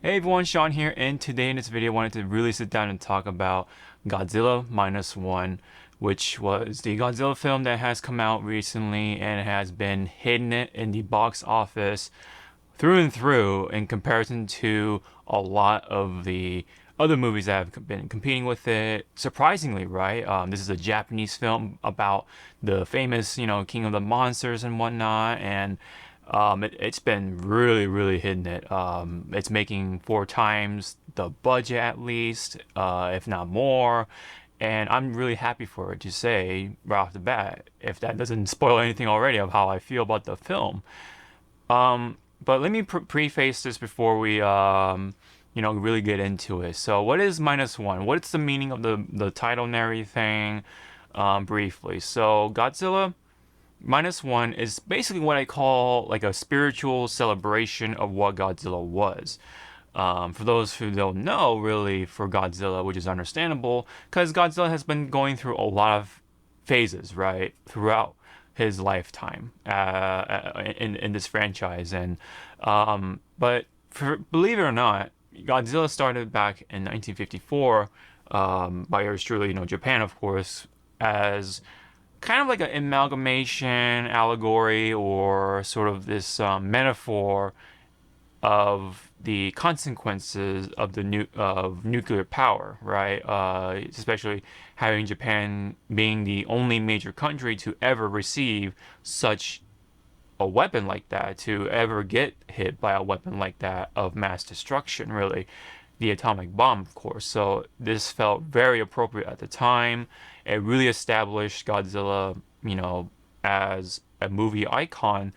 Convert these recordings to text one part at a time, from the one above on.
Hey everyone, Sean here, and today in this video I wanted to really sit down and talk about Godzilla Minus One, which was the Godzilla film that has come out recently and has been hitting it in the box office through and through in comparison to a lot of the other movies that have been competing with it. Surprisingly, right? This is a Japanese film about the famous, King of the Monsters and whatnot, and it's been really, really hitting it. It's making 4 times the budget at least, if not more. And I'm really happy for it to say right off the bat, if that doesn't spoil anything already of how I feel about the film. But let me preface this before we, really get into it. So, what is minus one? What's the meaning of the title and everything? Briefly. So, Godzilla Minus One is basically what I call like a spiritual celebration of what Godzilla was. For those who don't know, really, for Godzilla, which is understandable, because Godzilla has been going through a lot of phases, right, throughout his lifetime in this franchise. And but believe it or not, Godzilla started back in 1954 by yours truly, Japan, of course, as kind of like an amalgamation, allegory, or sort of this metaphor of the consequences of of nuclear power, right? Especially having Japan being the only major country to ever receive such a weapon like that, to ever get hit by a weapon like that of mass destruction, really. The atomic bomb, of course. So this felt very appropriate at the time. It really established Godzilla, as a movie icon,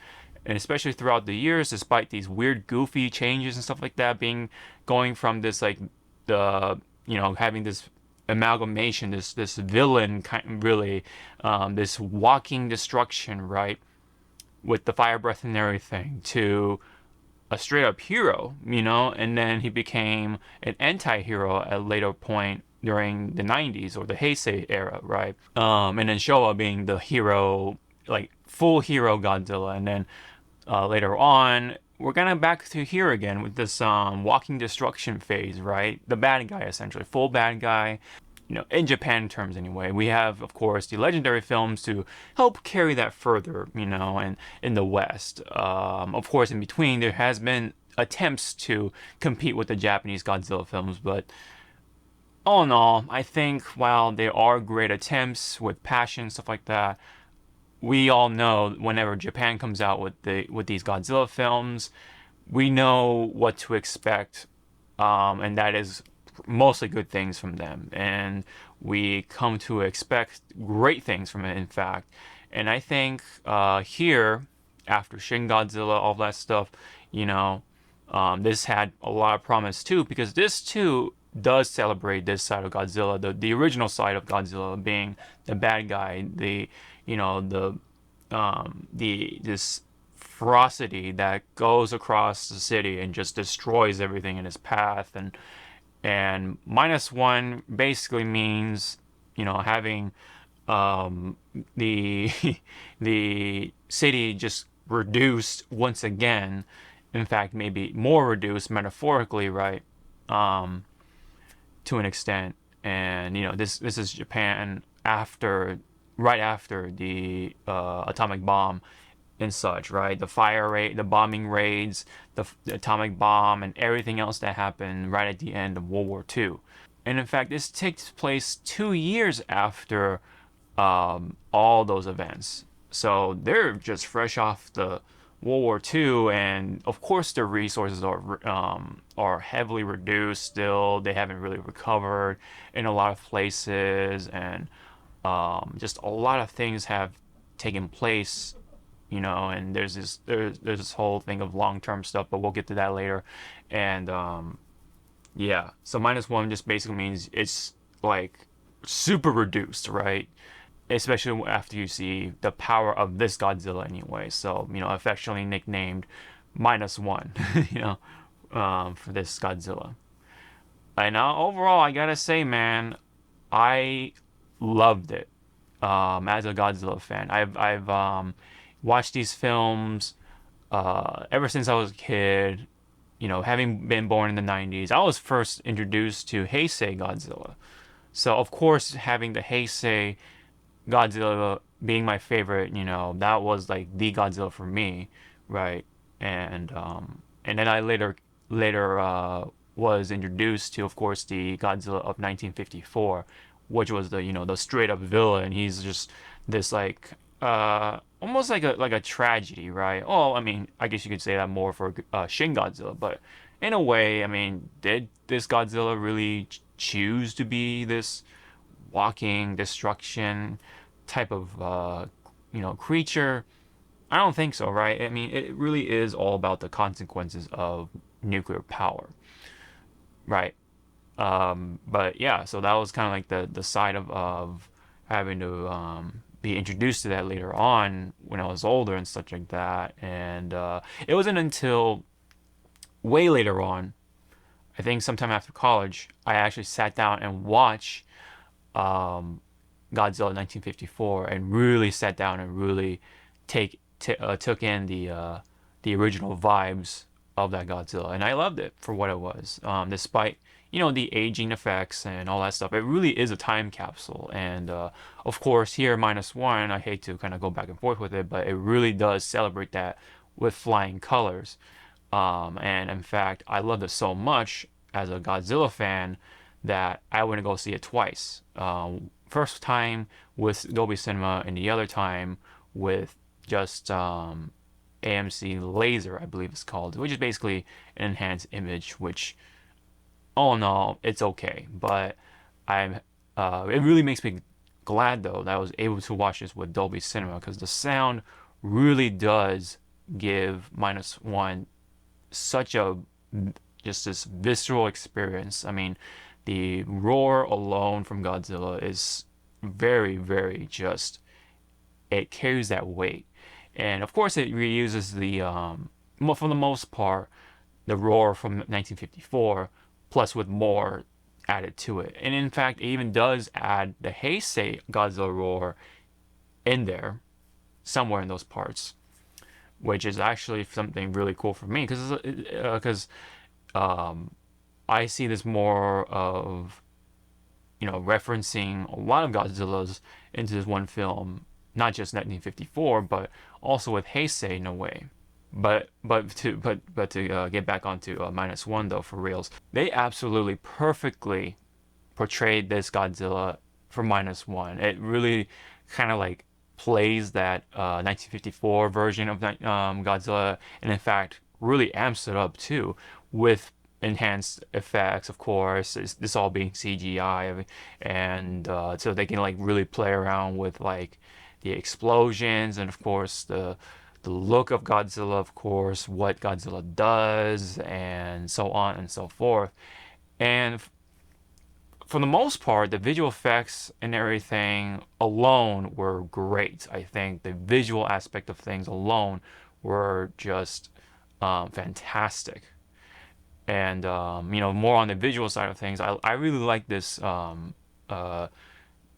and especially throughout the years, despite these weird, goofy changes and stuff like that, being going from this like the having this amalgamation, this villain kind, really, this walking destruction, right, with the fire breath and everything, to a straight up hero, and then he became an anti hero at a later point during the 90s or the Heisei era, right? And then Showa being the hero, like full hero Godzilla. And then later on, we're gonna back to here again with this walking destruction phase, right? The bad guy, essentially, full bad guy, in Japan terms anyway. We have, of course, the legendary films to help carry that further, and in the West. Of course, in between, there has been attempts to compete with the Japanese Godzilla films, but all in all, I think while there are great attempts with passion, stuff like that, we all know whenever Japan comes out with these Godzilla films, we know what to expect, and that is mostly good things from them, and we come to expect great things from it, in fact. And I think here, after Shin Godzilla, all that stuff, this had a lot of promise too, because this too does celebrate this side of Godzilla, the original side of Godzilla being the bad guy, this ferocity that goes across the city and just destroys everything in its path. And minus one basically means, having the the city just reduced once again. In fact, maybe more reduced metaphorically, right? To an extent. And this is Japan after, right after the atomic bomb and such, right? The fire rate, the bombing raids, the atomic bomb, and everything else that happened right at the end of World War II. And in fact, this takes place 2 years after all those events. So they're just fresh off the World War II, and of course their resources are heavily reduced still. They haven't really recovered in a lot of places, and just a lot of things have taken place, and there's this whole thing of long-term stuff, but we'll get to that later. And yeah, so minus one just basically means it's like super reduced, right? Especially after you see the power of this Godzilla anyway. So, affectionately nicknamed minus one, for this Godzilla. And overall, I gotta say, man, I loved it. As a Godzilla fan, I've watched these films ever since I was a kid. having been born in the 90s, I was first introduced to Heisei Godzilla. So, of course, having the Heisei Godzilla being my favorite, that was like the Godzilla for me, right? And then I later was introduced to, of course, the Godzilla of 1954, which was the straight up villain. He's just this like almost like a tragedy, right? Oh, I mean, I guess you could say that more for Shin Godzilla, but in a way, I mean, did this Godzilla really choose to be this walking destruction type of creature? I don't think so, right? I mean, it really is all about the consequences of nuclear power, right? But yeah, so that was kind of like the side of having to be introduced to that later on when I was older and such like that. And it wasn't until way later on, I think sometime after college, I actually sat down and watched um, Godzilla 1954 and really sat down and really took in the original vibes of that Godzilla, and I loved it for what it was. Despite the aging effects and all that stuff, it really is a time capsule. And of course, here minus one, I hate to kind of go back and forth with it, but it really does celebrate that with flying colors. And in fact, I loved it so much as a Godzilla fan that I went to go see it twice. First time with Dolby Cinema, and the other time with just AMC Laser, I believe it's called, which is basically an enhanced image. Which, all in all, it's okay. But I'm. It really makes me glad though that I was able to watch this with Dolby Cinema, because the sound really does give minus one such a just this visceral experience. I mean, the roar alone from Godzilla is very, very just. It carries that weight, and of course, it reuses for the most part, the roar from 1954, plus with more added to it. And in fact, it even does add the Heisei Godzilla roar in there, somewhere in those parts, which is actually something really cool for me, because I see this more of referencing a lot of Godzillas into this one film, not just 1954, but also with Heisei in a way. But to get back onto minus one though, for reals, they absolutely perfectly portrayed this Godzilla for minus one. It really kind of like plays that 1954 version of Godzilla, and in fact really amps it up too, with enhanced effects, of course. This all being CGI, and so they can like really play around with like the explosions, and of course the look of Godzilla, of course, what Godzilla does, and so on and so forth. And for the most part, the visual effects and everything alone were great. I think the visual aspect of things alone were just fantastic. And more on the visual side of things, I really like this uh,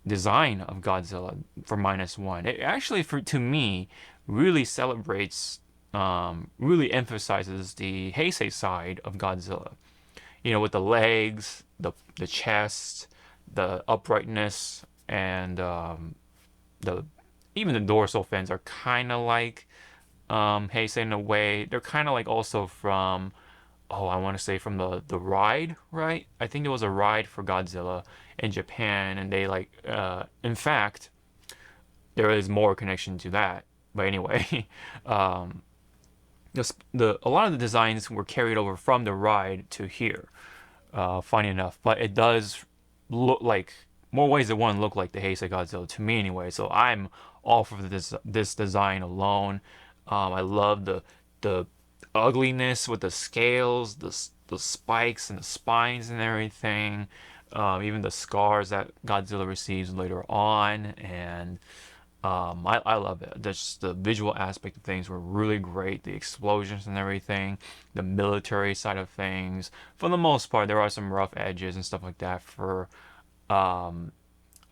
design of Godzilla for minus one. It actually, to me, really celebrates, really emphasizes the Heisei side of Godzilla. With the legs, the chest, the uprightness, and the even the dorsal fins are kind of like Heisei in a way. They're kind of like also from, oh, I want to say from the ride, right? I think there was a ride for Godzilla in Japan, and they like, in fact, there is more connection to that. But anyway, um, a lot of the designs were carried over from the ride to here. Funny enough, but it does look like, more ways than one, look like the Heisei Godzilla to me anyway. So I'm all for this design alone. I love the ugliness with the scales, the spikes and the spines and everything. Even the scars that Godzilla receives later on, and I love it. Just the visual aspect of things were really great. The explosions and everything, the military side of things. For the most part, there are some rough edges and stuff like that for um,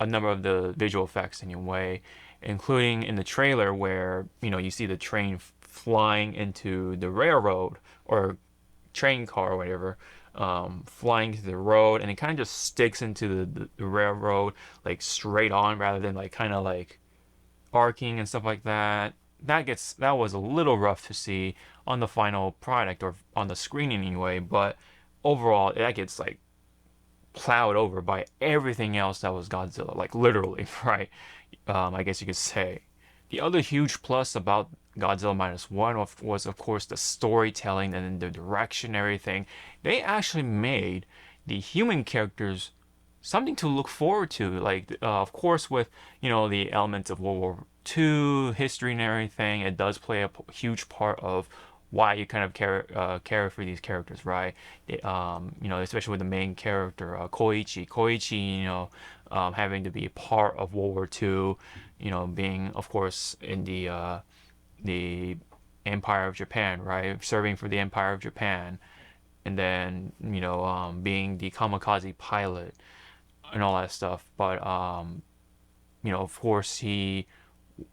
a number of the visual effects anyway, including in the trailer where you see the train flying into the railroad, or train car or whatever, flying to the road, and it kind of just sticks into the railroad like straight on rather than like kind of like arcing and stuff like that. That was a little rough to see on the final product or on the screen anyway, but overall that gets like plowed over by everything else that was Godzilla, like literally, right? I guess you could say. The other huge plus about Godzilla Minus One was, of course, the storytelling and the direction and everything. They actually made the human characters something to look forward to. Like, of course, with the elements of World War II history and everything, it does play a huge part of why you kind of care for these characters, right? Especially with the main character, Koichi. Koichi, having to be part of World War II, being, of course, in the Empire of Japan, right? Serving for the Empire of Japan, and then being the kamikaze pilot and all that stuff. But of course, he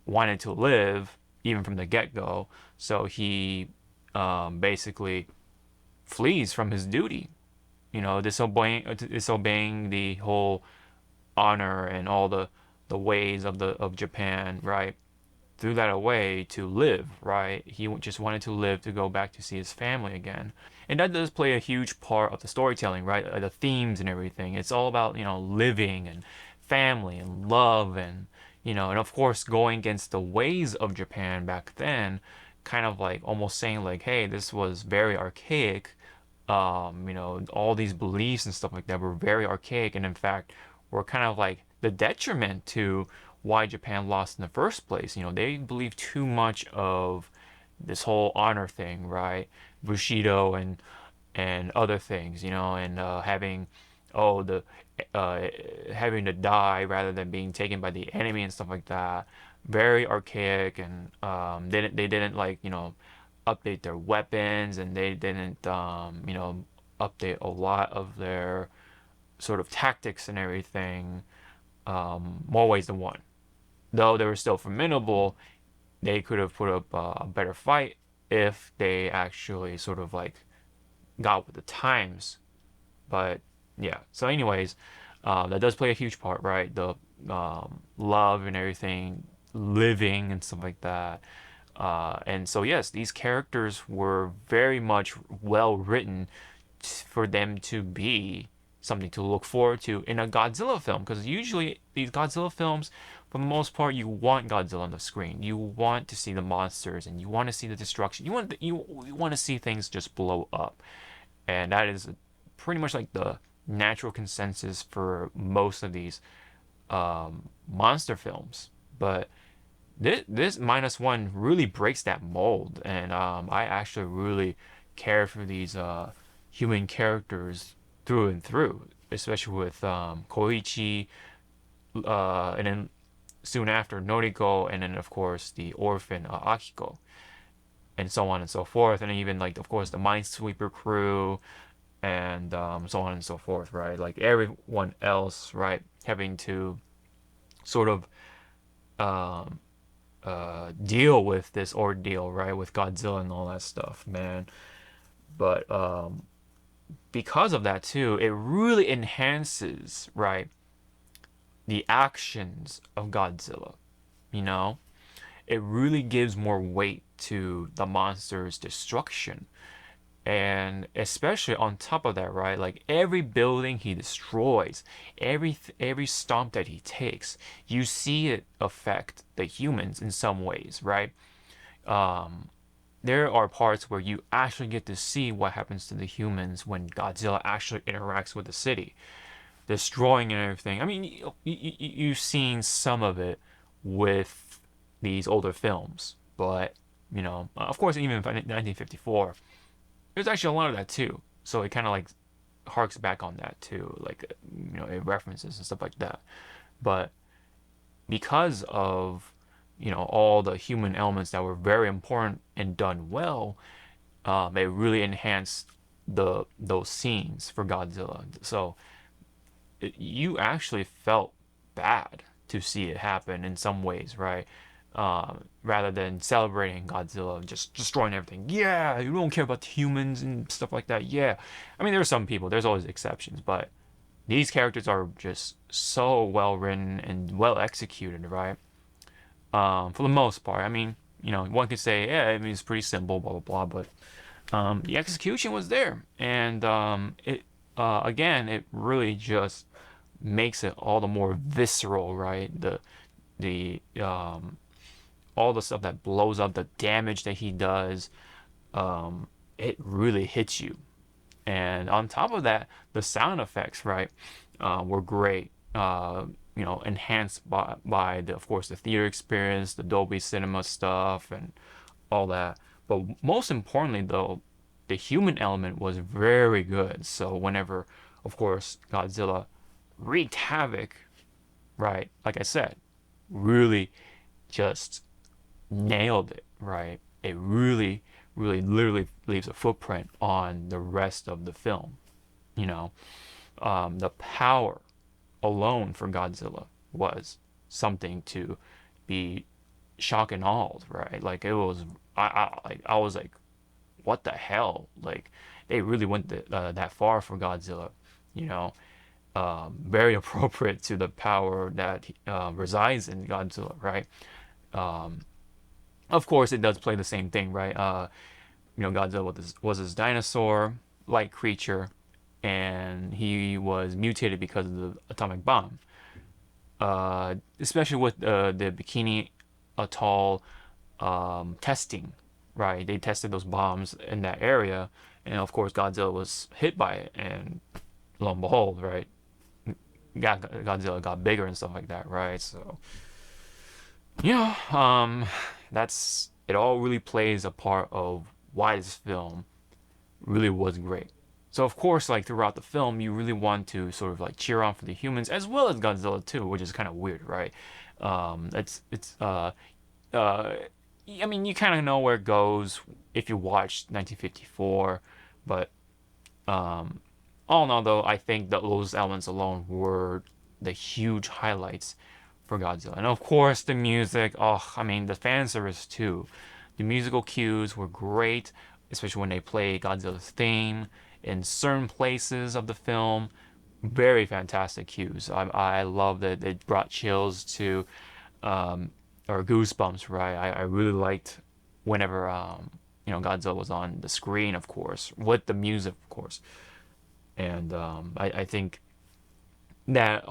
wanted to live even from the get-go, so he basically flees from his duty, disobeying the whole honor and all the ways of Japan, right? Threw that away to live, right? He just wanted to live to go back to see his family again. And that does play a huge part of the storytelling, right? The themes and everything. It's all about, living and family and love and of course going against the ways of Japan back then, kind of like almost saying like, hey, this was very archaic. All these beliefs and stuff like that were very archaic, and in fact were kind of like the detriment to why Japan lost in the first place. They believed too much of this whole honor thing, right? Bushido and other things, and the having to die rather than being taken by the enemy and stuff like that. Very archaic, and they didn't like update their weapons, and they didn't update a lot of their sort of tactics and everything, more ways than one. Though they were still formidable, they could have put up a better fight if they actually sort of like got with the times. But yeah, so anyways, that does play a huge part, right? The love and everything, living and stuff like that. And so yes, these characters were very much well written for them to be something to look forward to in a Godzilla film, because usually these Godzilla films, for the most part, you want Godzilla on the screen. You want to see the monsters, and you want to see the destruction. You want to see things just blow up, and that is pretty much like the natural consensus for most of these monster films. But this minus one really breaks that mold, and I actually really care for these human characters through and through, especially with Koichi, and then soon after Noriko, and then of course the orphan Akiko, and so on and so forth, and then even like of course the Minesweeper crew, and so on and so forth, right? Like everyone else, right, having to sort of deal with this ordeal, right, with Godzilla and all that stuff, man. But because of that too, it really enhances, right, the actions of Godzilla. You know, it really gives more weight to the monster's destruction. And especially on top of that, right? Like every building he destroys, every stomp that he takes, you see it affect the humans in some ways, right? There are parts where you actually get to see what happens to the humans when Godzilla actually interacts with the city, destroying and everything. I mean, you've seen some of it with these older films, but of course, even in 1954, there's actually a lot of that too. So it kind of like harks back on that too, like it references and stuff like that. But because of all the human elements that were very important and done well, it really enhanced those scenes for Godzilla. So you actually felt bad to see it happen in some ways, right? rather than celebrating Godzilla just destroying everything. Yeah, you don't care about humans and stuff like that. Yeah, I mean, there are some people. There's always exceptions, but these characters are just so well written and well executed, right? For the most part. I mean, one could say, yeah, I mean, it's pretty simple, blah blah blah, but the execution was there, and it again, it really just makes it all the more visceral, right? The all the stuff that blows up, the damage that he does, it really hits you. And on top of that, the sound effects, right, were great. Enhanced by of course, the theater experience, the Dolby Cinema stuff, and all that. But most importantly, though, the human element was very good. So whenever, of course, Godzilla wreaked havoc, right, like I said, really just nailed it, right? It really, really, literally leaves a footprint on the rest of the film. You know, the power alone for Godzilla was something to be shock and awed, right? Like it was, I was like, what the hell? Like they really went that far for Godzilla, you know. Very appropriate to the power that resides in Godzilla, right? Of course, it does play the same thing, right? Godzilla was this dinosaur-like creature, and he was mutated because of the atomic bomb. Especially with the Bikini Atoll testing, right? They tested those bombs in that area, and of course, Godzilla was hit by it, and lo and behold, right? Godzilla got bigger and stuff like that, right? So, that's it. All really plays a part of why this film really was great. So of course, like throughout the film, you really want to sort of like cheer on for the humans as well as Godzilla too, which is kind of weird, right? It's uh, I mean, you kind of know where it goes if you watched 1954, but all in all, though, I think that those elements alone were the huge highlights for Godzilla. And of course, the music. Oh, I mean, the fan service too. The musical cues were great, especially when they play Godzilla's theme in certain places of the film. Very fantastic cues. I love that it brought chills to, or goosebumps, right? I really liked whenever, Godzilla was on the screen, of course, with the music, of course. And I think that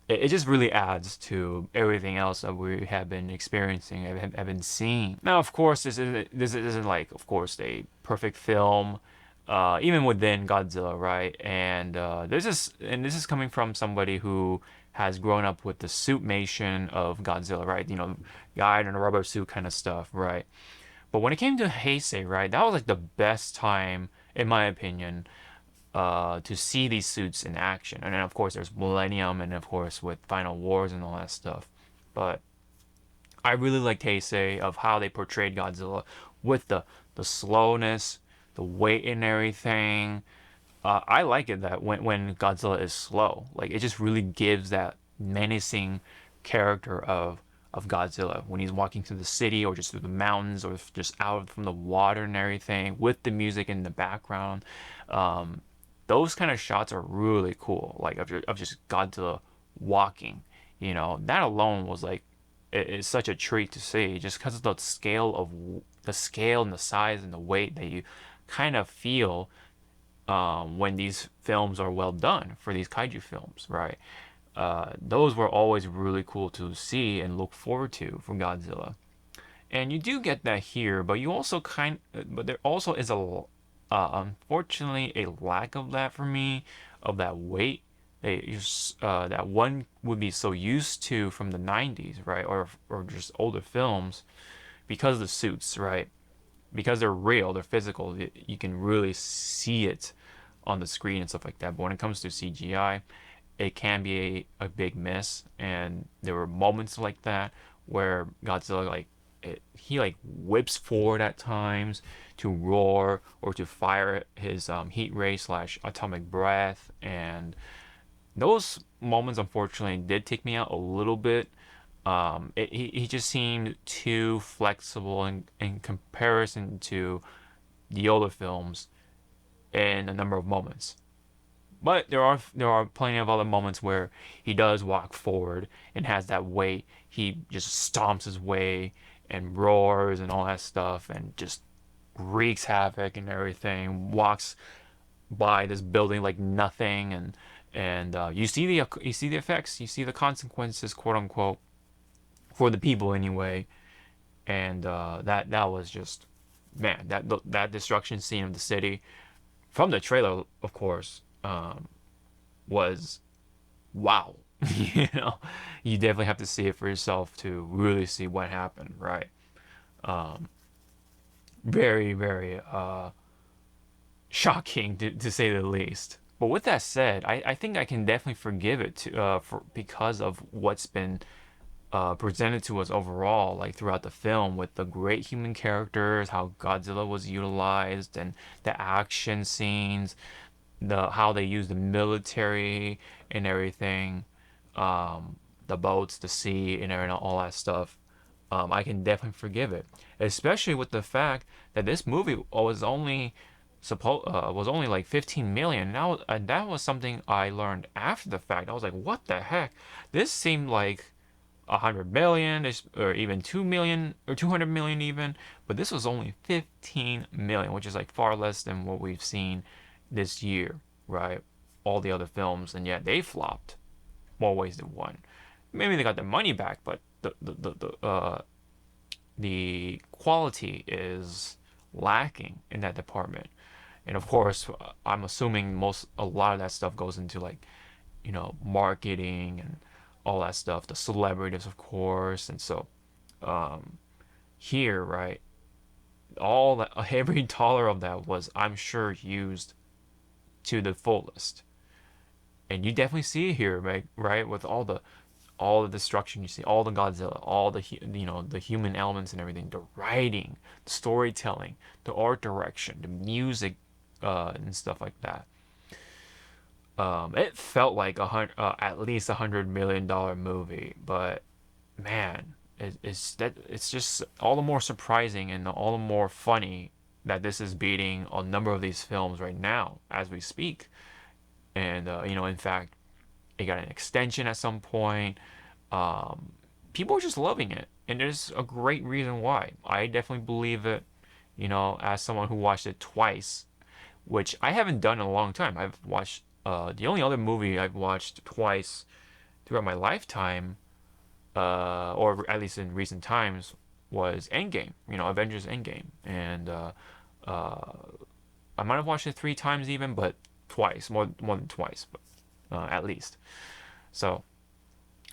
it just really adds to everything else that we have been experiencing, have been seeing. Now, of course, this isn't like, of course, a perfect film, even within Godzilla, right? And this is coming from somebody who has grown up with the suitmation of Godzilla, right? Guy in a rubber suit kind of stuff, right? But when it came to Heisei, right, that was like the best time, in my opinion, to see these suits in action. And then of course there's Millennium, and of course with Final Wars and all that stuff. But I really liked Heisei of how they portrayed Godzilla with the slowness, the weight and everything. I like it that when Godzilla is slow, like it just really gives that menacing character of Godzilla when he's walking through the city or just through the mountains or just out from the water and everything with the music in the background. Um, those kind of shots are really cool. Like of just Godzilla walking, that alone was like it's such a treat to see, just because of the scale and the size and the weight that you kind of feel when these films are well done for these kaiju films, right? Those were always really cool to see and look forward to from Godzilla. And you do get that here, but but there also is unfortunately a lack of that for me, of that weight that one would be so used to from the 90s, right? Or just older films because of the suits, right? Because they're real, they're physical, you can really see it on the screen and stuff like that. But when it comes to CGI, it can be a big miss. And there were moments like that where Godzilla he like whips forward at times to roar or to fire his heat ray slash atomic breath, and those moments unfortunately did take me out a little bit. He just seemed too flexible in comparison to the older films in a number of moments. But there are plenty of other moments where he does walk forward and has that weight. He just stomps his way and roars and all that stuff and just wreaks havoc and everything. Walks by this building like nothing, and you see the effects, you see the consequences, quote unquote, for the people anyway. And that was just, man, that destruction scene of the city from the trailer, of course, was wow. You know, you definitely have to see it for yourself to really see what happened, right? Um, very, very shocking to say the least. But with that said, I think I can definitely forgive it because of what's been presented to us overall, like throughout the film, with the great human characters, how Godzilla was utilized, and the action scenes, the how they use the military and everything, the boats, the sea, and all that stuff. I can definitely forgive it, especially with the fact that this movie was only like 15 million. And that was something I learned after the fact. I was like, what the heck? This seemed like 100 million, or even 2 million, or 200 million even, but this was only 15 million, which is like far less than what we've seen this year, right? All the other films, and yet they flopped more ways than one. Maybe they got their money back, but the quality is lacking in that department. And of course, I'm assuming a lot of that stuff goes into, like, marketing and all that stuff, the celebrities, of course. And so um, here, right, all that, every dollar of that was, I'm sure, used to the fullest. And you definitely see it here, right, with all the destruction you see, all the Godzilla, all the human elements and everything, the writing, the storytelling, the art direction, the music, and stuff like that. It felt like at least $100 million movie, but man, it's just all the more surprising and all the more funny that this is beating a number of these films right now as we speak. And in fact, it got an extension at some point. Um, People are just loving it, and there's a great reason why. I definitely believe it. As someone who watched it twice, which I haven't done in a long time. I've watched the only other movie I've watched twice throughout my lifetime, or at least in recent times, was Endgame. Avengers Endgame, and uh, I might have watched it 3 times even, but twice, more than twice, but at least. So,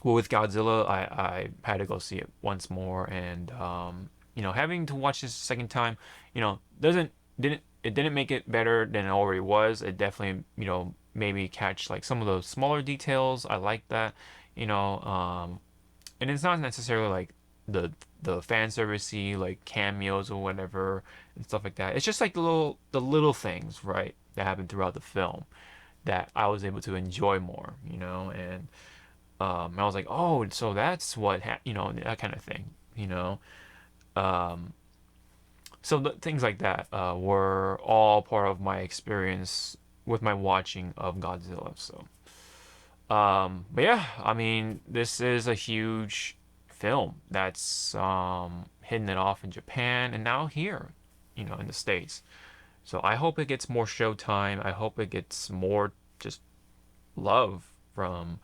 well, with Godzilla, I had to go see it once more, and having to watch this second time, doesn't didn't it didn't make it better than it already was. It definitely, maybe catch like some of those smaller details. I like that, you know, and it's not necessarily like the fan servicey like cameos or whatever and stuff like that. It's just like the little things, right, that happen throughout the film that I was able to enjoy more, and I was like, oh, so that's that kind of thing, Um, so things like that were all part of my experience with my watching of Godzilla. So, but yeah, I mean, this is a huge film that's hitting it off in Japan and now here, in the States. So I hope it gets more showtime. I hope it gets more just love from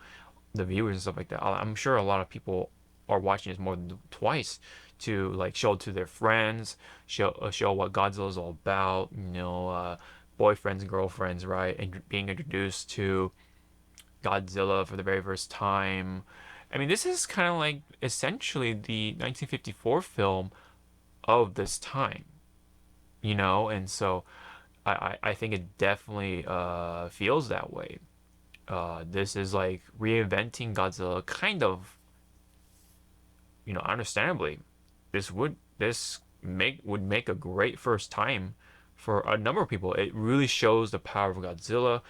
the viewers and stuff like that. I'm sure a lot of people are watching this more than twice to like show it to their friends, show what Godzilla is all about. Boyfriends and girlfriends, right, and being introduced to Godzilla for the very first time. I mean, this is kind of like essentially the 1954 film of this time, and so I think it definitely feels that way. This is like reinventing Godzilla, kind of, understandably. This would make a great first time for a number of people. It really shows the power of Godzilla.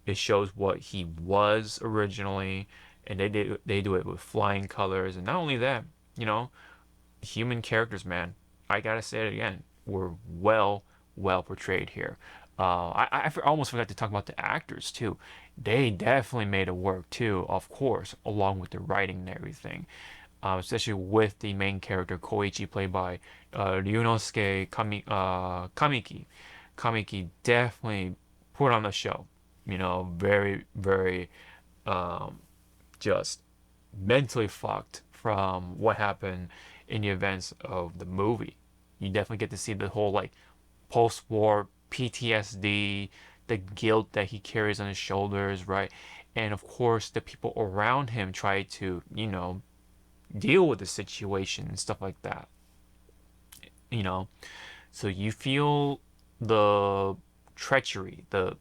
It shows what he was originally, and they do it with flying colors, and not only that, you know, human characters, man. I gotta say it again, were well portrayed here. I almost forgot to talk about the actors too. They definitely made it work too, of course, along with the writing and everything. Especially with the main character Koichi, played by Ryunosuke Kamiki. Kamiki definitely put on the show. You know, very um, just mentally fucked from what happened in the events of the movie. You definitely get to see the whole like post-war PTSD, the guilt that he carries on his shoulders, right? And of course, the people around him try to, you know, deal with the situation and stuff like that. You know, so you feel the treachery, the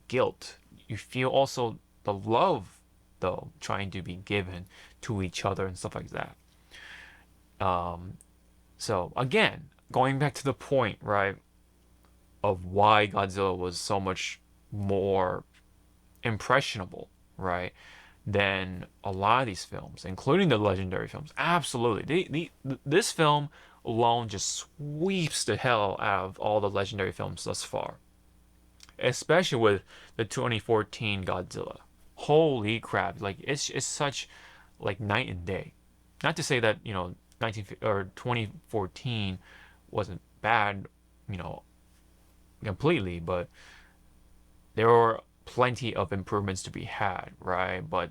guilt. You feel also the love, though, trying to be given to each other and stuff like that. Um, so again, going back to the point, right, of why Godzilla was so much more impressionable, right, than a lot of these films, including the legendary films. Absolutely, this film alone just sweeps the hell out of all the legendary films thus far, especially with the 2014 Godzilla. Holy crap! Like it's such like night and day. Not to say that 19 or 2014 wasn't bad, you know, completely, but there were plenty of improvements to be had, right? But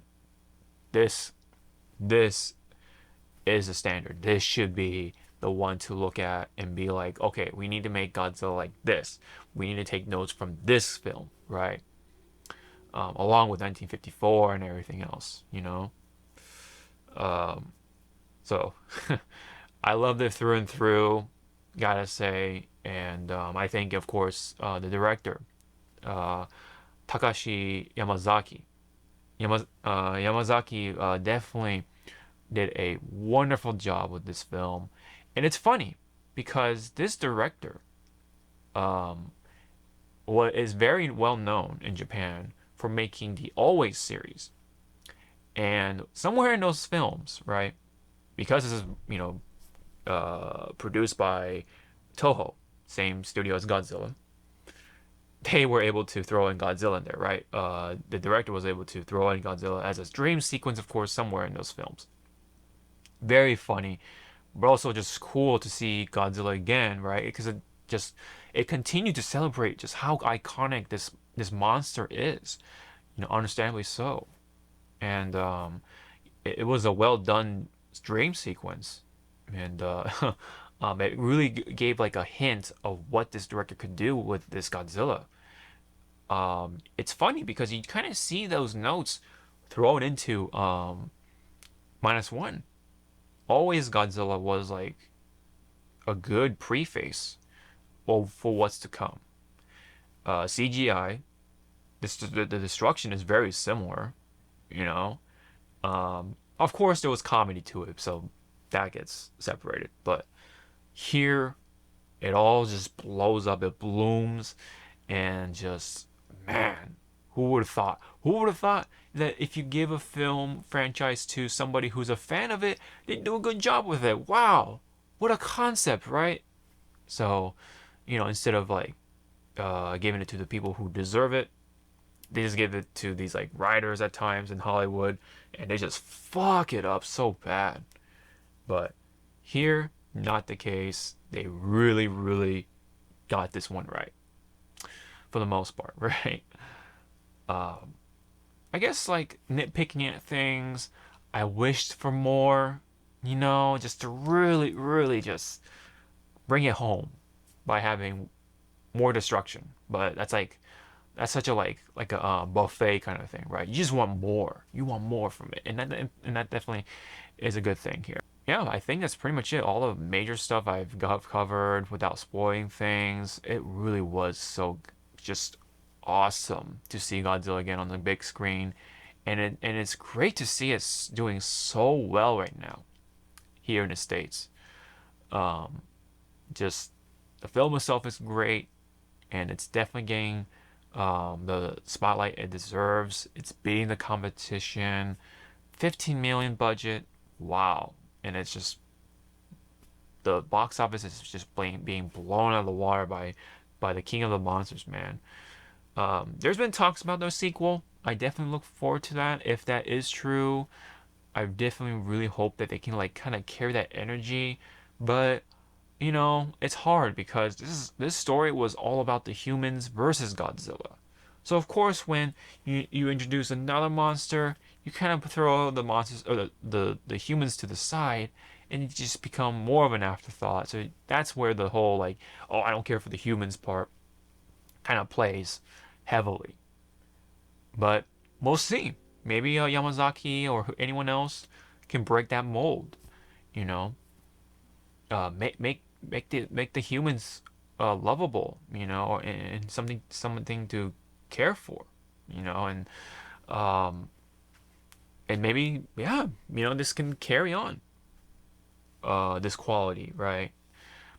this this is a standard. This should be the one to look at and be like, okay, we need to make Godzilla like this. We need to take notes from this film, right? Along with 1954 and everything else, you know. Um, so I loved it through and through, gotta say. And I think, of course, the director, uh, Takashi Yamazaki. Yamazaki definitely did a wonderful job with this film. And it's funny because this director um, is very well known in Japan for making the Always series. And somewhere in those films, right, because this is, produced by Toho, same studio as Godzilla, they were able to throw in Godzilla in there, right? The director was able to throw in Godzilla as a dream sequence, of course, somewhere in those films. Very funny, but also just cool to see Godzilla again, right? Because it continued to celebrate just how iconic this monster is, understandably so. And it was a well done dream sequence, and it really gave like a hint of what this director could do with this Godzilla. It's funny because you kind of see those notes thrown into Minus One. Always Godzilla was like a good preface for what's to come. CGI, the destruction is very similar, you know. Of course, there was comedy to it, so that gets separated. But here, it all just blows up, it blooms, and just, man, who would have thought? Who would have thought that if you give a film franchise to somebody who's a fan of it, they'd do a good job with it? Wow, what a concept, right? So, instead of like giving it to the people who deserve it, they just give it to these like writers at times in Hollywood, and they just fuck it up so bad. But here, not the case. They really got this one right for the most part, right? Um, I guess like nitpicking at things, I wished for more, just to really just bring it home by having more destruction. But that's such a like a buffet kind of thing, right? You just want more. You want more from it, and that definitely is a good thing here. Yeah, I think that's pretty much it. All the major stuff I've got covered without spoiling things. It really was so just awesome to see Godzilla again on the big screen, and it's great to see it doing so well right now here in the States. Um, just the film itself is great, and it's definitely getting the spotlight it deserves. It's beating the competition 15 million budget. Wow. And it's just the box office is just being blown out of the water by the King of the Monsters, man. There's been talks about no sequel. I definitely look forward to that. If that is true, I definitely really hope that they can like kind of carry that energy. But it's hard because this story was all about the humans versus Godzilla. So of course, when you introduce another monster, you kind of throw the monsters or the humans to the side, and you just become more of an afterthought. So that's where the whole like, oh, I don't care for the humans part kind of plays heavily. But we'll see. Maybe Yamazaki or anyone else can break that mold. You know, make the humans lovable. And something to care for. And um, and maybe yeah, this can carry on this quality, right?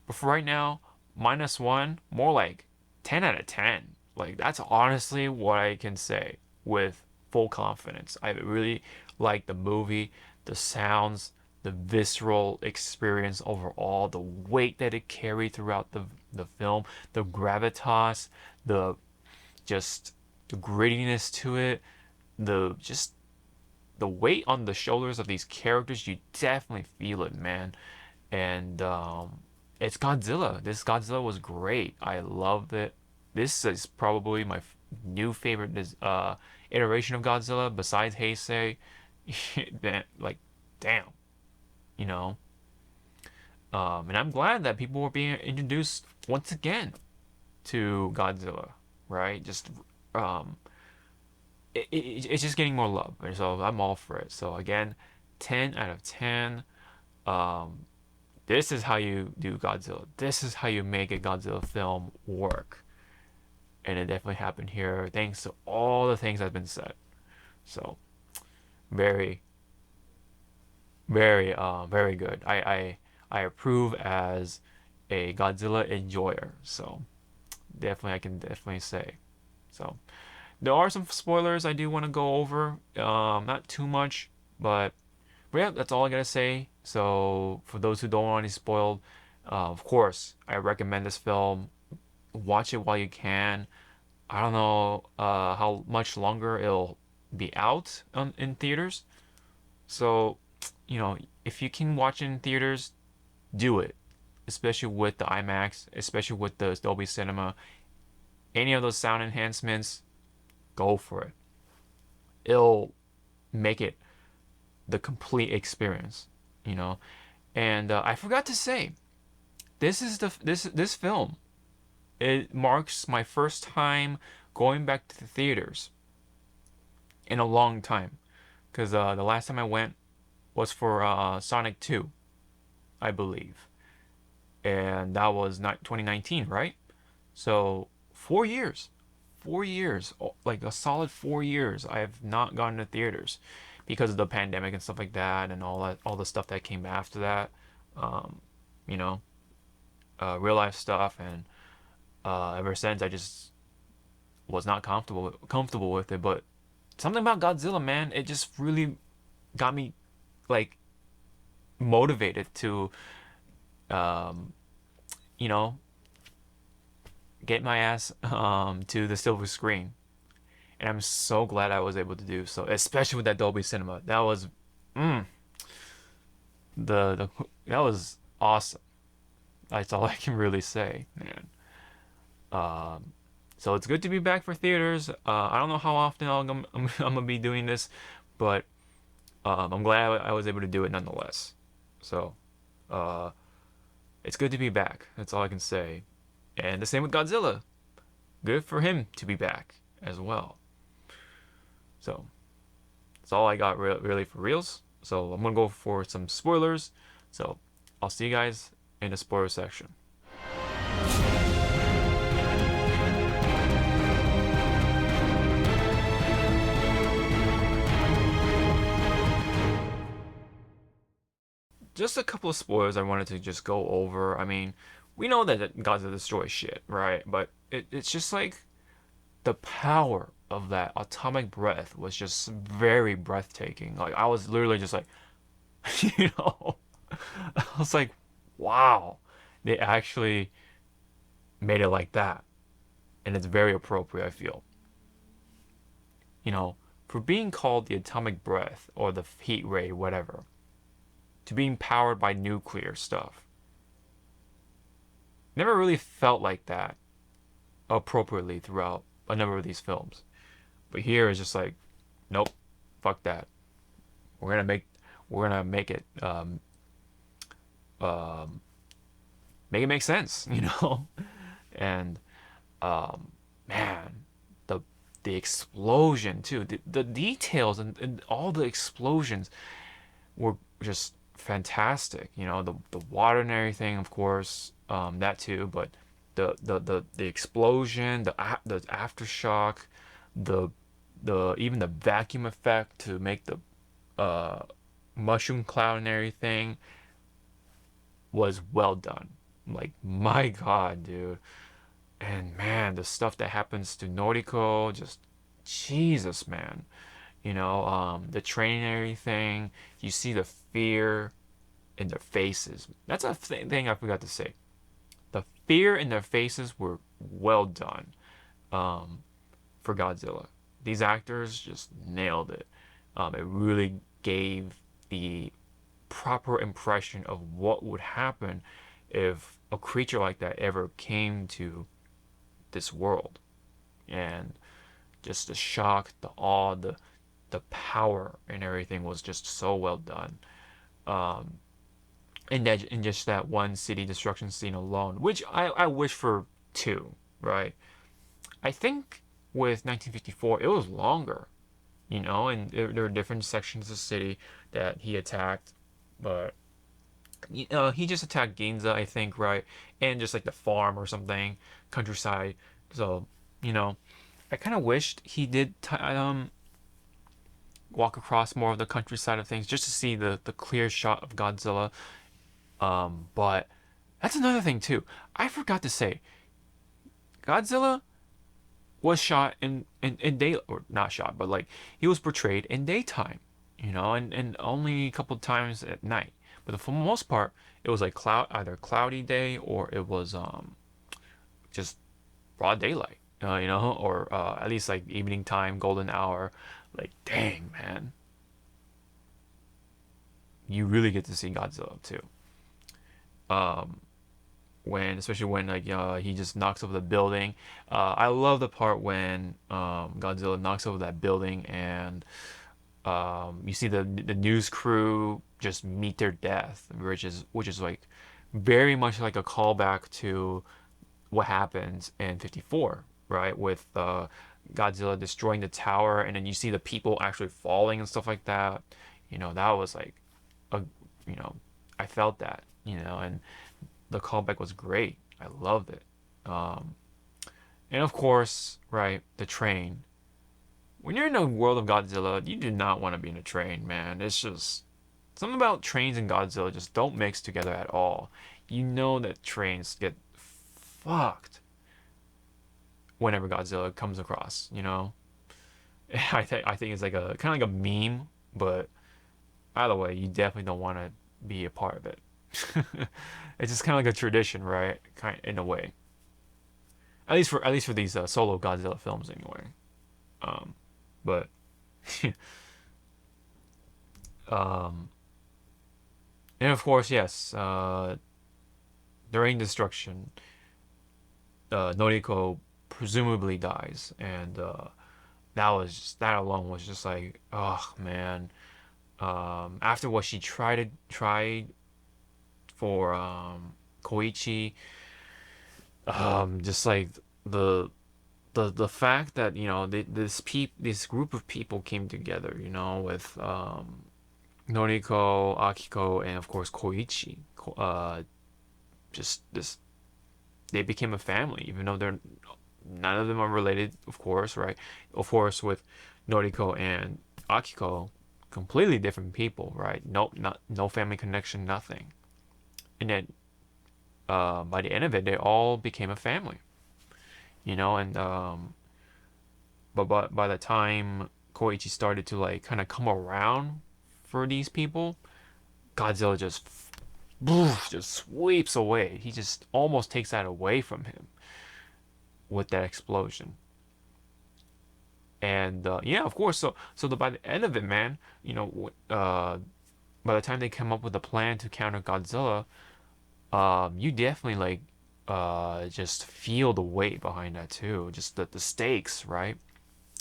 But for right now, -1, more like 10 out of 10. Like that's honestly what I can say with full confidence. I really like the movie, the sounds, the visceral experience overall, the weight that it carried throughout the film, the gravitas, the just the grittiness to it, the just the weight on the shoulders of these characters, you definitely feel it, man. And it's Godzilla. This Godzilla was great. I loved it. This is probably my new favorite iteration of Godzilla besides Heisei. Like, damn, you know. And I'm glad that people were being introduced once again to Godzilla, right? Just um, it's just getting more love, and so I'm all for it. So again, 10 out of 10. Um, this is how you do Godzilla. This is how you make a Godzilla film work. And it definitely happened here thanks to all the things that have been said. So very, very good. I approve as a Godzilla enjoyer. So definitely I can definitely say. So there are some spoilers I do want to go over. Not too much, but yeah, that's all I gotta say. So for those who don't want to be spoiled, of course, I recommend this film. Watch it while you can. I don't know how much longer it'll be out in theaters. So, if you can watch it in theaters, do it. Especially with the IMAX, especially with the Dolby Cinema. Any of those sound enhancements, go for it. It'll make it the complete experience, you know. And I forgot to say, this film. It marks my first time going back to the theaters in a long time, because the last time I went was for Sonic 2, I believe, and that was not 2019, right? So 4 years, 4 years, like a solid 4 years. I have not gone to theaters because of the pandemic and stuff like that, and all the stuff that came after that. Um, you know, real life stuff, and ever since I just was not comfortable with it. But something about Godzilla, man, it just really got me like motivated to um, you know get my ass to the silver screen, and I'm so glad I was able to do so, especially with that Dolby Cinema. That was mm, the that was awesome. That's all I can really say, man. Um, so it's good to be back for theaters. I don't know how often I'm gonna be doing this, but I'm glad I was able to do it nonetheless. So uh, it's good to be back. That's all I can say. And the same with Godzilla. Good for him to be back as well. So that's all I got really for reals. So I'm gonna go for some spoilers. So I'll see you guys in the spoiler section. Just a couple of spoilers I wanted to just go over. I mean, we know that Godzilla destroys shit, right? But it's just like the power of that atomic breath was just very breathtaking. Like I was literally just like, you know, I was like, wow, they actually made it like that, and it's very appropriate. I feel, you know, for being called the atomic breath or the heat ray, whatever, to being powered by nuclear stuff. Never really felt like that appropriately throughout a number of these films. But here is just like, nope, fuck that. We're gonna make we're gonna um, make it make sense, you know. And man, the the explosion too, the details and all the explosions were just fantastic. You know, the water and everything, of course, that too. But the explosion, the aftershock, the the even the vacuum effect to make the uh, mushroom cloud and everything was well done. Like my God, dude. And man, the stuff that happens to Noriko, just Jesus, man. You know, the training and everything. You see the fear in their faces. That's a thing I forgot to say. The fear in their faces were well done um, for Godzilla. These actors just nailed it. It really gave the proper impression of what would happen if a creature like that ever came to this world. And just the shock, the awe, the power and everything was just so well done. Um, in just that one city destruction scene alone, which I wish for two, right? I think with 1954 it was longer, you know, and there were different sections of the city that he attacked, but he just attacked Ginza, I think, right, and just like the farm or something, countryside. So, you know, I kind of wished he did walk across more of the countryside of things just to see the clear shot of Godzilla. But that's another thing too. I forgot to say, Godzilla was shot in day, or not shot, but like he was portrayed in daytime, you know, and only a couple times at night. But for the most part, it was like either cloudy day or it was just broad daylight, you know, or at least like evening time, golden hour. Like, dang, man, you really get to see Godzilla too. Um, especially when like he just knocks over the building. I love the part when Godzilla knocks over that building and you see the news crew just meet their death, which is like very much like a callback to what happens in 54, right? With Godzilla destroying the tower, and then you see the people actually falling and stuff like that. You know, that was like a, you know, I felt that, you know, and the callback was great. I loved it. Um, and of course, right, the train. When you're in the world of Godzilla, you do not want to be in a train, man. It's just something about trains and Godzilla just don't mix together at all. You know that trains get fucked whenever Godzilla comes across, you know? I think it's like a kind of like a meme, but either way, you definitely don't want to be a part of it. It's just kind of like a tradition, right? Kind in a way. At least for these solo Godzilla films, anyway. Um, but um, and of course, yes. During destruction, Noriko presumably dies, and that alone was just like, oh man. After what she tried for Koichi, just like the the fact that you know this group of people came together, you know, with Noriko, Akiko, and of course Koichi. Just this, they became a family, even though they're none of them are related, of course, right? Of course, with Noriko and Akiko, completely different people, right? No family connection, nothing. And then by the end of it, they all became a family, you know. And But by the time Koichi started to like kind of come around for these people, Godzilla just just sweeps away. He just almost takes that away from him with that explosion. And yeah, of course. By the end of it, man, by the time they come up with a plan to counter Godzilla, you definitely like just feel the weight behind that too. Just the stakes, right?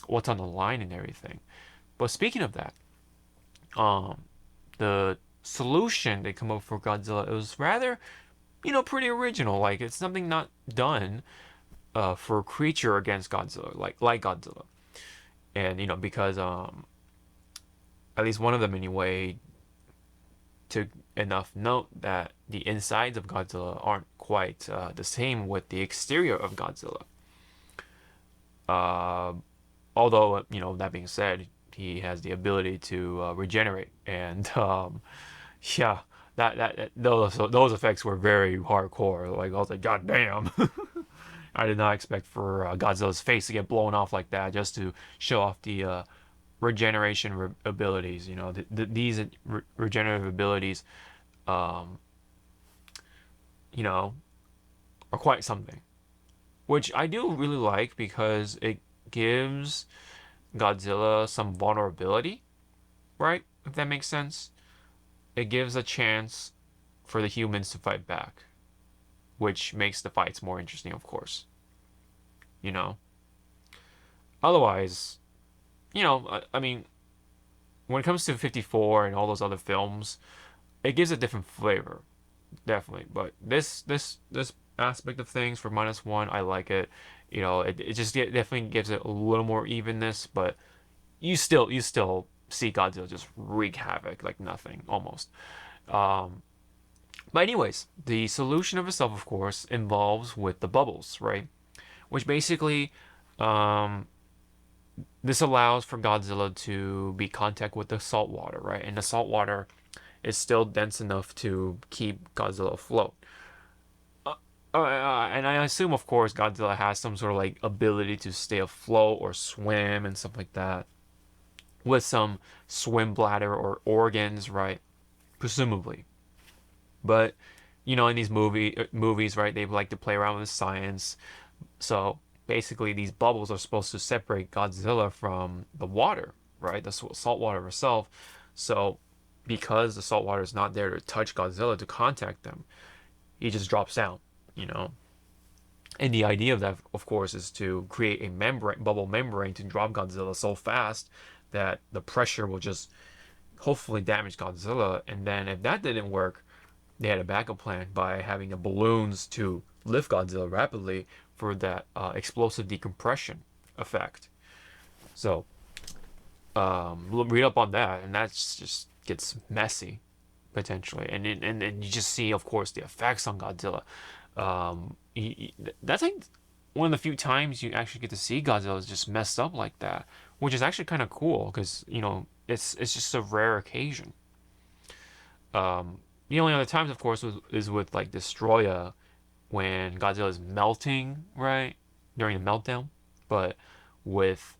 What's on the line and everything. But speaking of that, um, the solution they come up for Godzilla, it was rather, pretty original. Like it's something not done for a creature against Godzilla, like Godzilla. And because at least one of them anyway took enough note that the insides of Godzilla aren't quite the same with the exterior of Godzilla. Uh, Although that being said, he has the ability to regenerate, and yeah, those effects were very hardcore. Like I was like, God damn. I did not expect for Godzilla's face to get blown off like that just to show off the regeneration abilities. These regenerative abilities, um, you know, are quite something, which I do really like because it gives Godzilla some vulnerability, right? If that makes sense. It gives a chance for the humans to fight back, which makes the fights more interesting, of course. You know? Otherwise, I mean, when it comes to 54 and all those other films, it gives a different flavor, definitely. But this aspect of things for minus one, I like it. It just definitely gives it a little more evenness, but you still see Godzilla just wreak havoc like nothing almost. Um, but anyways, the solution of itself, of course, involves with the bubbles, right? Which basically, um, this allows for Godzilla to be contact with the salt water, right? And the salt water is still dense enough to keep Godzilla afloat. And I assume, of course, Godzilla has some sort of like ability to stay afloat or swim and stuff like that, with some swim bladder or organs, right? Presumably. But in these movies, right, they like to play around with science. So basically, these bubbles are supposed to separate Godzilla from the water, right? The salt water itself. So because the salt water is not there to touch Godzilla to contact them, he just drops down, you know. And the idea of that, of course, is to create a bubble membrane to drop Godzilla so fast that the pressure will just hopefully damage Godzilla. And then if that didn't work, they had a backup plan by having the balloons to lift Godzilla rapidly for that explosive decompression effect. So read up on that, and that just gets messy potentially, and you just see, of course, the effects on Godzilla. That's like one of the few times you actually get to see Godzilla is just messed up like that, which is actually kind of cool because it's just a rare occasion. The only other times, of course, is with like Destroya when Godzilla is melting, right, during the meltdown. But with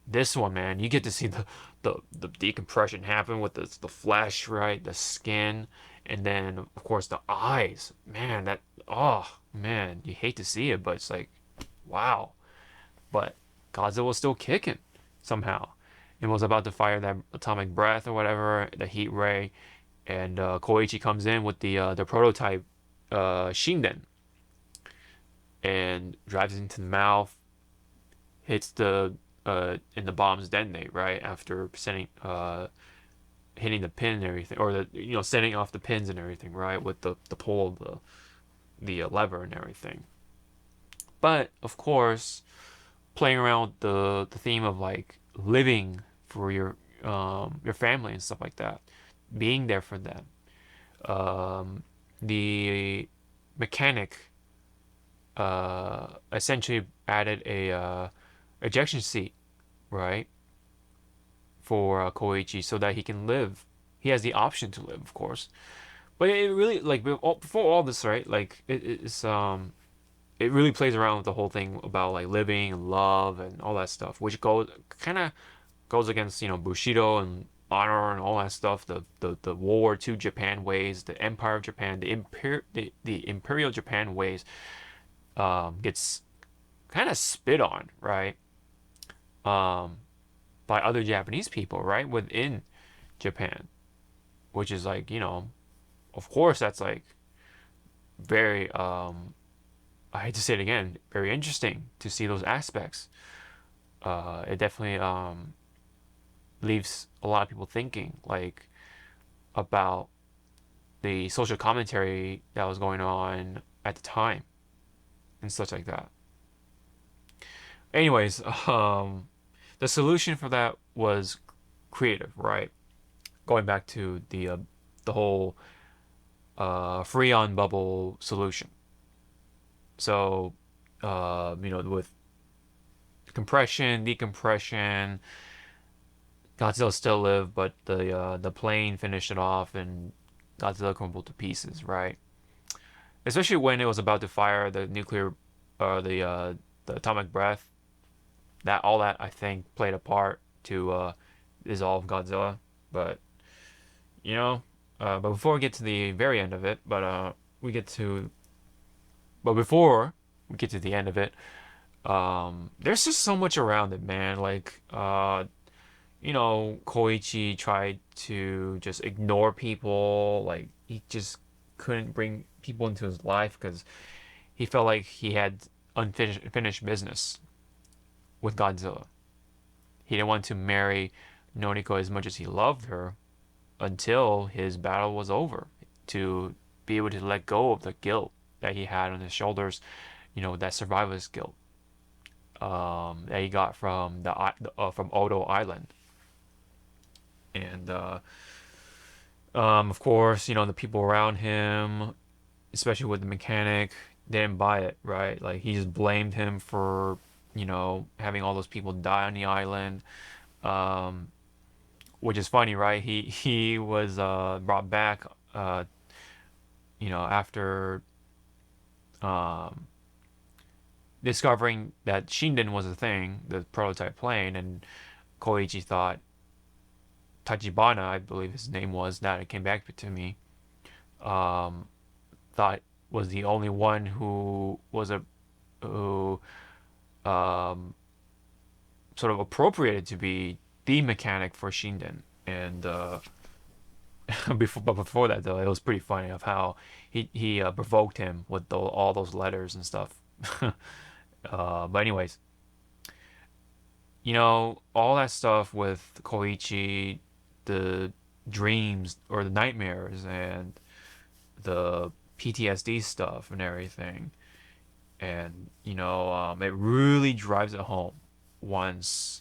this one, man, you get to see the decompression happen with the flesh, right, the skin, and then of course the eyes. Man, oh man, you hate to see it, but it's like, wow. But Godzilla was still kicking somehow, and was about to fire that atomic breath or whatever, the heat ray, and Koichi comes in with the prototype Shinden and drives into the mouth, hits and the bombs detonate right after sending hitting the pin and everything, or setting off the pins and everything, right, with the pull of the lever and everything. But of course, playing around with the theme of like living for your family and stuff like that, being there for them. The mechanic essentially added a ejection seat, right, for Koichi so that he can live. He has the option to live, of course. But it really, like, before all this, right, like it's it really plays around with the whole thing about like living and love and all that stuff, which goes against, Bushido and honor and all that stuff. The World War II Japan ways, the Empire of Japan, the Imperial Japan ways, gets kind of spit on, right? Um, by other Japanese people, right, within Japan, which is like, of course, that's like very, I hate to say it again, very interesting to see those aspects. It definitely leaves a lot of people thinking, like, about the social commentary that was going on at the time and such like that. Anyways, the solution for that was creative, right? Going back to the whole Freon bubble solution. So, with compression, decompression, Godzilla still lived, but the plane finished it off, and Godzilla crumbled to pieces, right? Especially when it was about to fire the nuclear, the atomic breath. That all that I think played a part to dissolve Godzilla. But but before we get to the very end of it, we get to, but before we get to the end of it, there's just so much around it, man. Like, Koichi tried to just ignore people. Like, he just couldn't bring people into his life because he felt like he had unfinished business with Godzilla. He didn't want to marry Noriko as much as he loved her until his battle was over, to be able to let go of the guilt that he had on his shoulders, that survivor's guilt, that he got from from Odo Island. And of course, the people around him, especially with the mechanic, they didn't buy it, right? Like, he just blamed him for, having all those people die on the island. Um, which is funny, right? He was brought back, after um, discovering that Shinden was a thing, the prototype plane, and Koichi thought Tachibana, I believe his name was, that it came back to me, um, thought was the only one who um, sort of appropriated to be the mechanic for Shinden. And before that, though, it was pretty funny of how he provoked him with all those letters and stuff. But anyways, all that stuff with Koichi, the dreams or the nightmares and the PTSD stuff and everything, and it really drives it home once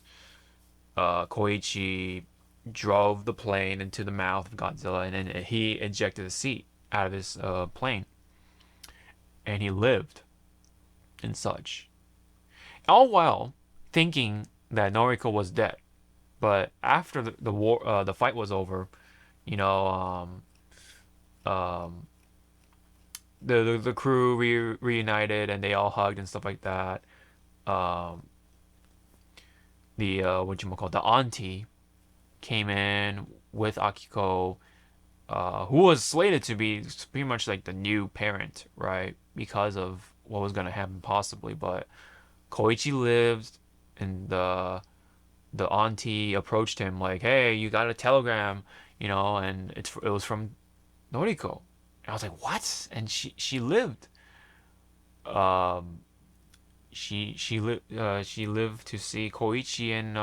Koichi drove the plane into the mouth of Godzilla, and then he ejected a seat out of his plane, and he lived and such. All while thinking that Noriko was dead. But after the war, the fight was over, you know, um, the crew reunited and they all hugged and stuff like that. Um, the what you call the auntie came in with Akiko, who was slated to be pretty much like the new parent, right? Because of what was gonna happen possibly, but Koichi lived, and the auntie approached him like, "Hey, you got a telegram, and it was from Noriko." And I was like, "What?" And she lived. Um, she lived to see Koichi and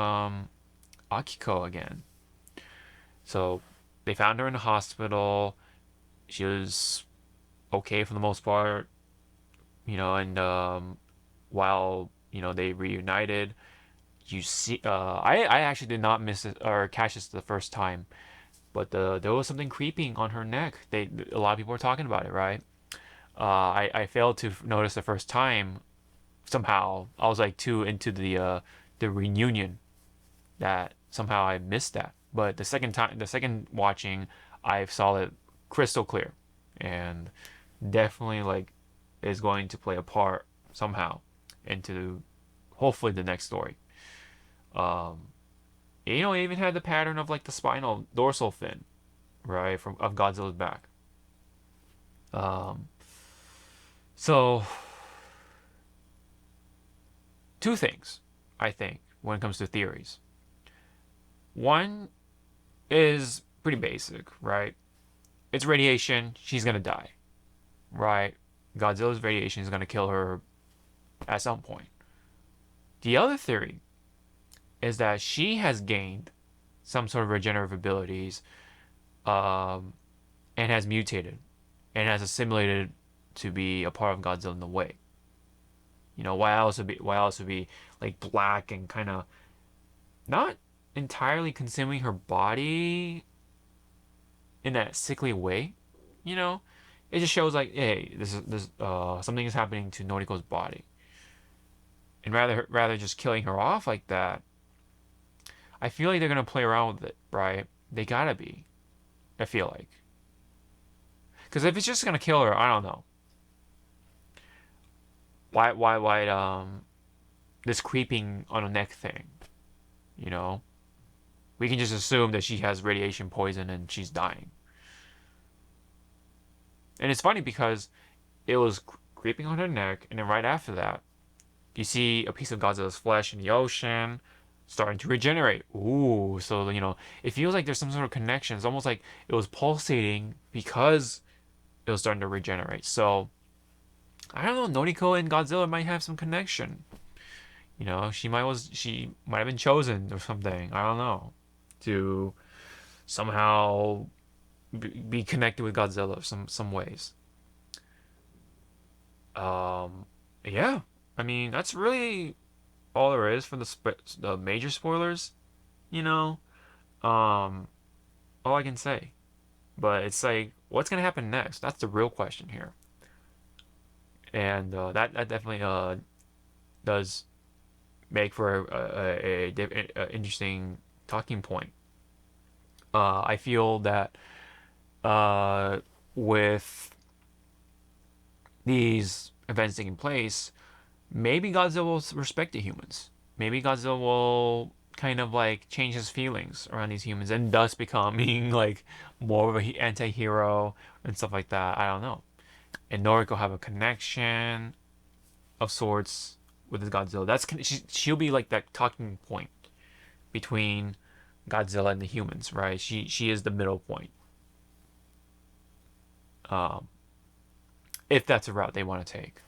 Akiko again. So they found her in the hospital. She was okay for the most part, and while they reunited, you see, I actually did not miss it or catch this the first time, but there was something creeping on her neck. A lot of people were talking about it, right? I failed to notice the first time. Somehow I was like too into the reunion that somehow I missed that. But the second watching, I saw it crystal clear, and definitely like is going to play a part somehow into hopefully the next story. Um, you know, it even had the pattern of like the spinal dorsal fin, right, from of Godzilla's back. Um, so two things I think when it comes to theories. One is pretty basic, right? It's radiation. She's gonna die, right? Godzilla's radiation is gonna kill her at some point. The other theory is that she has gained some sort of regenerative abilities, um, and has mutated and has assimilated to be a part of Godzilla in the way. You know, why else would be like black and kind of not entirely consuming her body in that sickly way. You know, it just shows like, hey, this something is happening to Noriko's body, and rather just killing her off like that, I feel like they're gonna play around with it, right? They gotta be. I feel like, because if it's just gonna kill her, I don't know. Why this creeping on a neck thing? You know, we can just assume that she has radiation poison and she's dying. And it's funny because it was creeping on her neck, and then right after that, you see a piece of Godzilla's flesh in the ocean starting to regenerate. Ooh, so you know, it feels like there's some sort of connection. It's almost like it was pulsating because it was starting to regenerate. So I don't know, Noriko and Godzilla might have some connection. You know, she might have been chosen or something. I don't know, to somehow be connected with Godzilla some ways. Um, yeah. I mean, that's really all there is for the major spoilers. You know, um, all I can say. But it's like, what's gonna happen next? That's the real question here, and that definitely does make for a interesting talking point. I feel that uh, with these events taking place, maybe Godzilla will respect the humans. Maybe Godzilla will kind of like change his feelings around these humans and thus becoming like more of a anti-hero and stuff like that. I don't know. And Noriko have a connection of sorts with this Godzilla. She'll be like that talking point between Godzilla and the humans, right? She is the middle point. Um, if that's a route they want to take.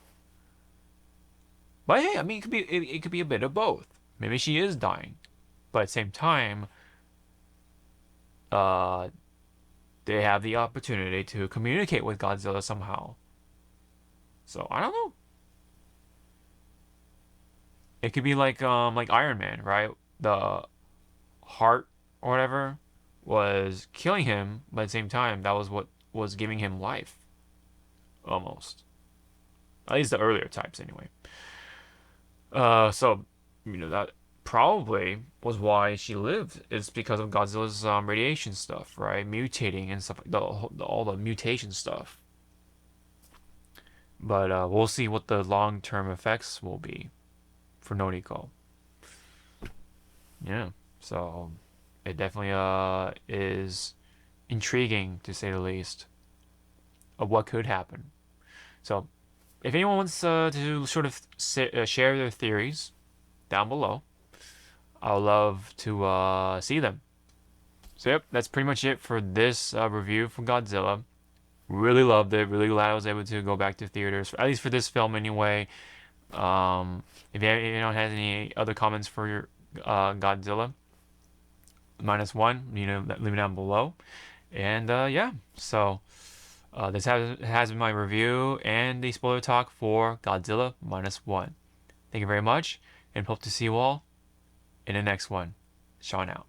But hey, I mean, it could be a bit of both. Maybe she is dying, but at the same time, uh, they have the opportunity to communicate with Godzilla somehow. So I don't know. It could be like Iron Man, right? The heart or whatever was killing him, but at the same time, that was what was giving him life, almost. At least the earlier types, anyway. So you know that probably was why she lived. It's because of Godzilla's radiation stuff, right? Mutating and stuff, all the mutation stuff. But we'll see what the long-term effects will be for Noriko. Yeah, so it definitely is intriguing to say the least of what could happen. So if anyone wants to sort of share their theories down below, I would love to see them. So yep, that's pretty much it for this review for Godzilla. Really loved it. Really glad I was able to go back to theaters, at least for this film anyway. If anyone has any other comments for your Godzilla Minus One, you know, leave it down below. And yeah, so this has been my review and the spoiler talk for Godzilla Minus One. Thank you very much, and hope to see you all in the next one. Sean out.